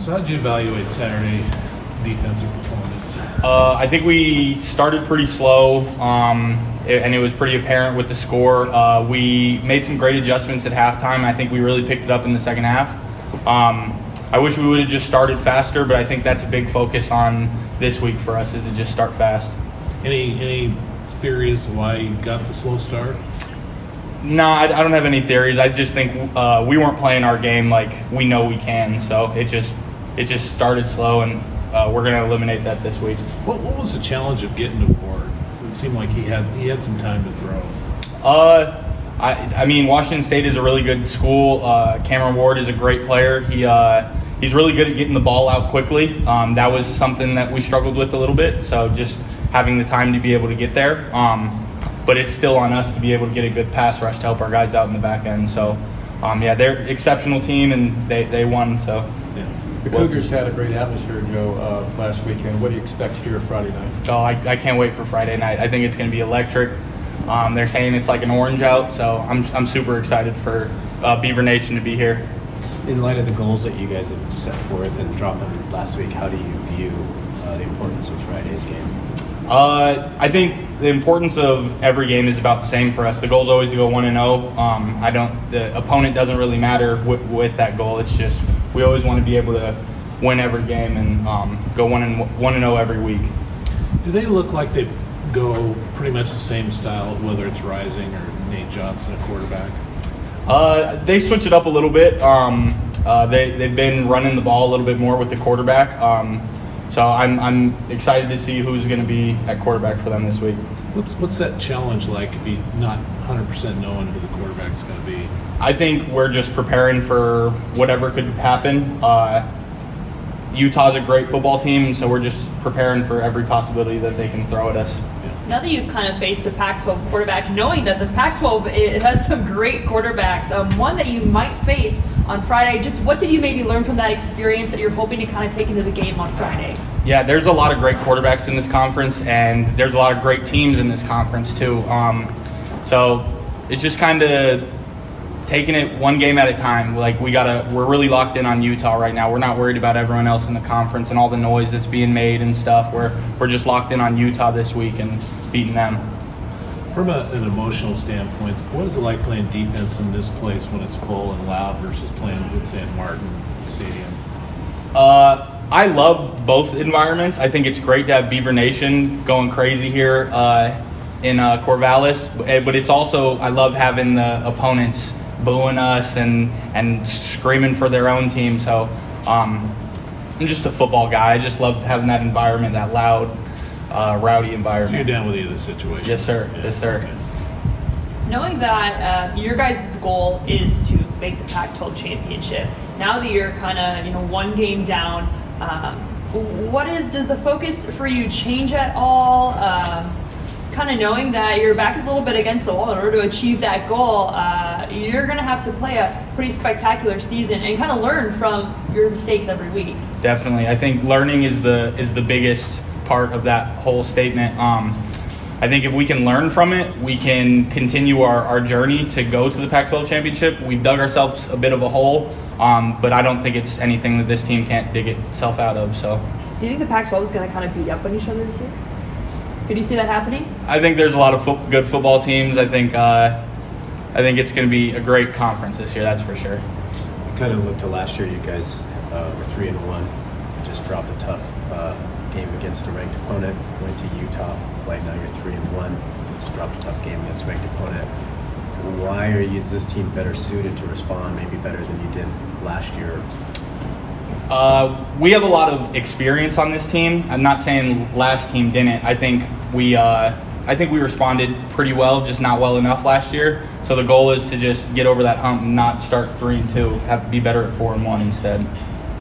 So how did you evaluate Saturday defensive performance? I think we started pretty slow, and it was pretty apparent with the score. We made some great adjustments at halftime. I think we really picked it up in the second half. I wish we would have just started faster, but I think that's a big focus on this week for us, is to just start fast. Any theories why you got the slow start? No, I don't have any theories. I just think we weren't playing our game like we know we can, so it just started slow, and we're going to eliminate that this week. What was the challenge of getting to Ward? It seemed like he had some time to throw. I mean, Washington State is a really good school. Cameron Ward is a great player. He's really good at getting the ball out quickly. That was something that we struggled with a little bit, so just having the time to be able to get there. But it's still on us to be able to get a good pass rush to help our guys out in the back end. So, they're an exceptional team, and they won. So, Yeah. The Cougars had a great atmosphere, Joe, last weekend. What do you expect here Friday night? Oh, I can't wait for Friday night. I think it's going to be electric. They're saying it's like an orange out, so I'm super excited for Beaver Nation to be here. In light of the goals that you guys have set forth and dropped them last week, how do you view the importance of Friday's game? I think the importance of every game is about the same for us. The goal is always to go 1-0. The opponent doesn't really matter with that goal. It's just we always want to be able to win every game and go 1-0 every week. Do they look like they go pretty much the same style, whether it's Rising or Nate Johnson at quarterback? They switch it up a little bit. They've been running the ball a little bit more with the quarterback. So I'm excited to see who's going to be at quarterback for them this week. What's that challenge like if you're not 100% knowing who the quarterback's going to be? I think we're just preparing for whatever could happen. Utah's a great football team, so we're just preparing for every possibility that they can throw at us. Now that you've kind of faced a Pac-12 quarterback, knowing that the Pac-12 it has some great quarterbacks, one that you might face on Friday, just what did you maybe learn from that experience that you're hoping to kind of take into the game on Friday? Yeah, there's a lot of great quarterbacks in this conference, and there's a lot of great teams in this conference too. So it's just kind of taking it one game at a time. Like we're really locked in on Utah right now. We're not worried about everyone else in the conference and all the noise that's being made and stuff. We're just locked in on Utah this week and beating them. From an emotional standpoint, what is it like playing defense in this place when it's full and loud versus playing at St. Martin Stadium? I love both environments. I think it's great to have Beaver Nation going crazy here in Corvallis, but it's also I love having the opponents booing us and screaming for their own team. So I'm just a football guy. I just love having that environment, that loud, rowdy environment. So you're down with either situation? Yes, sir. Yeah. Yes, sir. Okay. Knowing that your guys' goal is to make the Pac-12 championship, now that you're kind of one game down, does the focus for you change at all? Kind of knowing that your back is a little bit against the wall in order to achieve that goal, you're going to have to play a pretty spectacular season and kind of learn from your mistakes every week. Definitely. I think learning is the biggest part of that whole statement. I think if we can learn from it, we can continue our journey to go to the Pac-12 championship. We've dug ourselves a bit of a hole, but I don't think it's anything that this team can't dig itself out of. So, do you think the Pac-12 is going to kind of beat up on each other this year? Could you see that happening? I think there's a lot of good football teams. I think it's going to be a great conference this year. That's for sure. Kind of look to last year. You guys were 3-1. Just dropped a tough game against a ranked opponent. Went to Utah. Right now you're 3-1. Just dropped a tough game against a ranked opponent. Why is this team better suited to respond? Maybe better than you did last year. We have a lot of experience on this team. I'm not saying last team didn't. I think we responded pretty well, just not well enough last year. So the goal is to just get over that hump and not start 3-2. Be better at 4-1 instead.